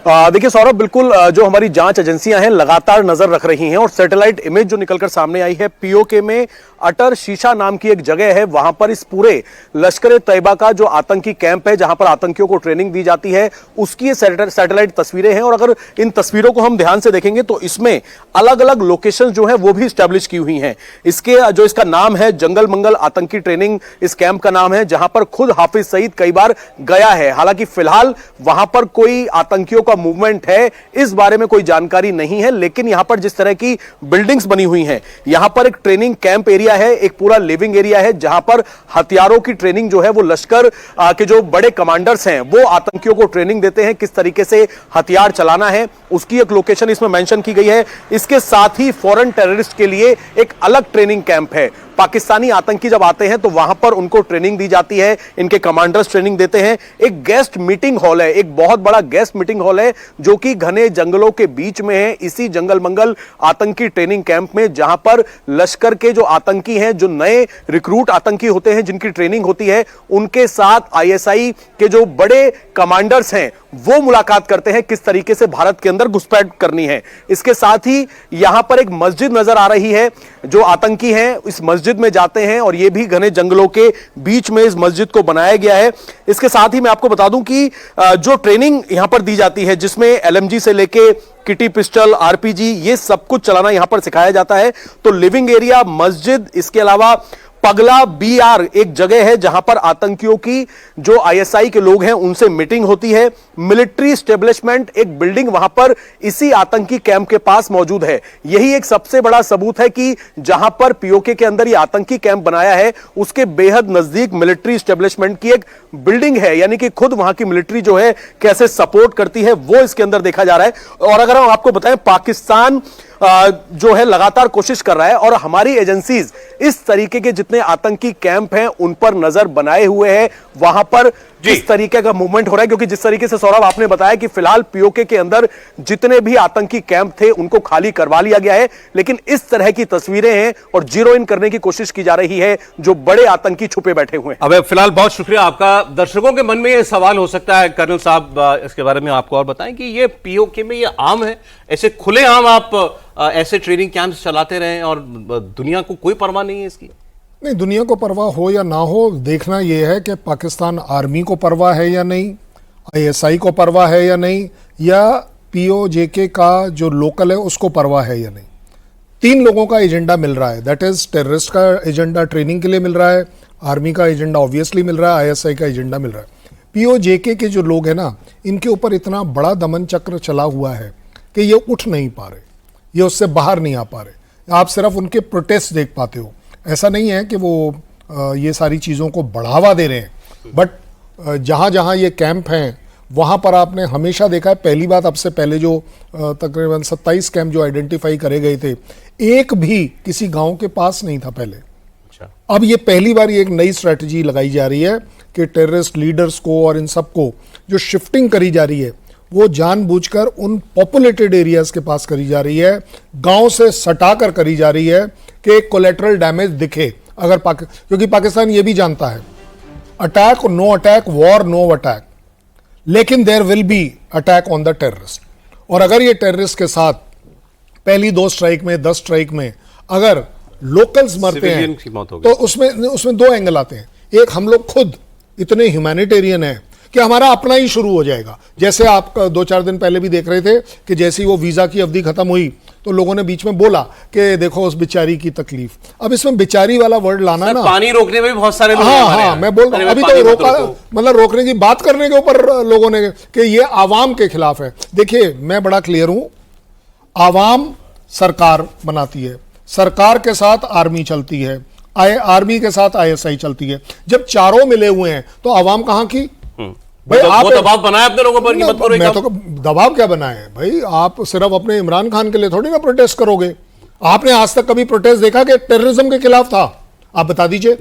देखिए सौरभ, बिल्कुल जो हमारी जांच एजेंसियां हैं लगातार नजर रख रही हैं और सैटेलाइट इमेज जो निकलकर सामने आई है पीओके में अटर शीशा नाम की एक जगह है, वहां पर इस पूरे लश्कर ए तैयबा का जो आतंकी कैंप है जहां पर आतंकियों को ट्रेनिंग दी जाती है उसकी ये सैटेलाइट तस्वीरें हैं। और अगर इन तस्वीरों को हम ध्यान से देखेंगे तो इसमें अलग अलग लोकेशन जो है वो भी स्टैब्लिश की हुई हैं। इसका नाम है जंगल मंगल आतंकी ट्रेनिंग, इस कैंप का नाम है, जहां पर खुद हाफिज सईद कई बार गया है। हालांकि फिलहाल वहां पर कोई आतंकियों का मूवमेंट है इस बारे में कोई जानकारी नहीं है, लेकिन यहां पर जिस तरह की बिल्डिंग्स बनी हुई हैं, यहां पर एक ट्रेनिंग कैंप एरिया है, एक पूरा लिविंग एरिया है जहां पर हथियारों की ट्रेनिंग जो है वो लश्कर के जो बड़े कमांडर्स हैं वो आतंकियों को ट्रेनिंग देते हैं किस तरीके से हथियार चलाना है, उसकी एक लोकेशन इसमें मेंशन की गई है। इसके साथ ही फॉरेन टेररिस्ट के लिए एक अलग ट्रेनिंग कैंप है। पाकिस्तानी आतंकी जब आते हैं तो वहां पर उनको ट्रेनिंग दी जाती है, इनके कमांडर्स ट्रेनिंग देते हैं। एक गेस्ट मीटिंग हॉल है, एक बहुत बड़ा गेस्ट मीटिंग हॉल है जो कि घने जंगलों के बीच में है, इसी जंगल मंगल आतंकी ट्रेनिंग कैंप में, जहां पर लश्कर के जो आतंकी हैं, जो नए रिक्रूट आतंकी होते हैं जिनकी ट्रेनिंग होती है, उनके साथ आईएसआई के जो बड़े कमांडर्स हैं वो मुलाकात करते हैं किस तरीके से भारत के अंदर घुसपैठ करनी है। इसके साथ ही यहां पर एक मस्जिद नजर आ रही है, जो आतंकी हैं इस मस्जिद में जाते हैं और यह भी घने जंगलों के बीच में इस मस्जिद को बनाया गया है। इसके साथ ही मैं आपको बता दूं कि जो ट्रेनिंग यहां पर दी जाती है जिसमें एलएमजी से लेके किटी पिस्टल, आरपीजी, ये सब कुछ चलाना यहां पर सिखाया जाता है। तो लिविंग एरिया, मस्जिद, इसके अलावा पगला बीआर एक जगह है जहां पर आतंकियों की जो आईएसआई के लोग हैं उनसे मीटिंग होती है। मिलिट्री स्टेब्लिशमेंट एक बिल्डिंग वहां पर इसी आतंकी कैंप के पास मौजूद है। यही एक सबसे बड़ा सबूत है कि जहां पर पीओके के अंदर ये आतंकी कैंप बनाया है उसके बेहद नजदीक मिलिट्री स्टेब्लिशमेंट की एक बिल्डिंग है, यानी कि खुद वहां की मिलिट्री जो है कैसे सपोर्ट करती है वो इसके अंदर देखा जा रहा है। और अगर हम आपको बताएं, पाकिस्तान जो है लगातार कोशिश कर रहा है और हमारी एजेंसीज इस तरीके के जितने आतंकी कैंप हैं उन पर नजर बनाए हुए हैं, वहां पर जिस तरीके का मूवमेंट हो रहा है। क्योंकि जिस तरीके से सौरभ आपने बताया कि फिलहाल पीओके के अंदर जितने भी आतंकी कैंप थे उनको खाली करवा लिया गया है, लेकिन इस तरह की तस्वीरें हैं और जीरो इन करने की कोशिश की जा रही है जो बड़े आतंकी छुपे बैठे हुए हैं। अब फिलहाल बहुत शुक्रिया आपका। दर्शकों के मन में यह सवाल हो सकता है कर्नल साहब, इसके बारे में आपको और बताएं कि ये पीओके में ये आम है, ऐसे खुले आम आप ऐसे ट्रेनिंग कैंप्स चलाते रहें और दुनिया को कोई परवाह नहीं है इसकी? नहीं, दुनिया को परवाह हो या ना हो, देखना यह है कि पाकिस्तान आर्मी को परवाह है या नहीं, आईएसआई को परवाह है या नहीं, या पीओजेके का जो लोकल है उसको परवाह है या नहीं। तीन लोगों का एजेंडा मिल रहा है, दैट इज टेररिस्ट का एजेंडा ट्रेनिंग के लिए मिल रहा है, आर्मी का एजेंडा ऑब्वियसली मिल रहा है, आईएसआई का एजेंडा मिल रहा है। पीओजेके के जो लोग हैं ना, इनके ऊपर इतना बड़ा दमन चक्र चला हुआ है कि ये उठ नहीं पा रहे, ये उससे बाहर नहीं आ पा रहे। आप सिर्फ उनके प्रोटेस्ट देख पाते हो, ऐसा नहीं है कि वो ये सारी चीज़ों को बढ़ावा दे रहे हैं, बट जहाँ जहाँ ये कैंप हैं वहाँ पर आपने हमेशा देखा है। पहली बात, अब से पहले जो तकरीबन 27 कैंप जो आइडेंटिफाई करे गए थे, एक भी किसी गांव के पास नहीं था पहले। अच्छा। अब ये पहली बार एक नई स्ट्रैटेजी लगाई जा रही है कि टेररिस्ट लीडर्स को और इन सबको जो शिफ्टिंग करी जा रही है वो जानबूझकर उन पॉपुलेटेड एरियाज के पास करी जा रही है, गांव से सटाकर करी जा रही है कि एक कोलेटरल डैमेज दिखे। अगर क्योंकि पाकिस्तान ये भी जानता है, attack no attack, war no attack, लेकिन there will be attack on the terrorist. और अगर ये टेररिस्ट के साथ पहली 2 स्ट्राइक में, 10 स्ट्राइक में अगर लोकल्स मरते हैं तो उसमें 2 एंगल आते हैं। एक, हम लोग खुद इतने ह्यूमैनिटेरियन हैं कि हमारा अपना ही शुरू हो जाएगा। जैसे आप 2-4 दिन पहले भी देख रहे थे कि जैसे ही वो वीजा की अवधि खत्म हुई तो लोगों ने बीच में बोला कि देखो उस बेचारी की तकलीफ। अब इसमें बेचारी वाला वर्ड लाना ना, पानी रोकने में भी बहुत सारे लोग हाँ, मैं बोल रहा हूं अभी तो रोका, मतलब रोकने की बात करने के ऊपर लोगों ने कि ये आवाम के खिलाफ है। देखिए, मैं बड़ा क्लियर हूं, आवाम सरकार बनाती है, सरकार के साथ आर्मी चलती है, आर्मी के साथ आईएसआई चलती है। जब चारों मिले हुए हैं तो आवाम कहां की? भाई आप दबाव बनाया अपने लोगों पर, मत करो। मैं तो दबाव क्या बनाया है भाई? आप सिर्फ अपने इमरान खान के लिए थोड़ी ना प्रोटेस्ट करोगे। आपने आज तक कभी प्रोटेस्ट देखा कि टेररिज्म के खिलाफ था? आप बता दीजिए।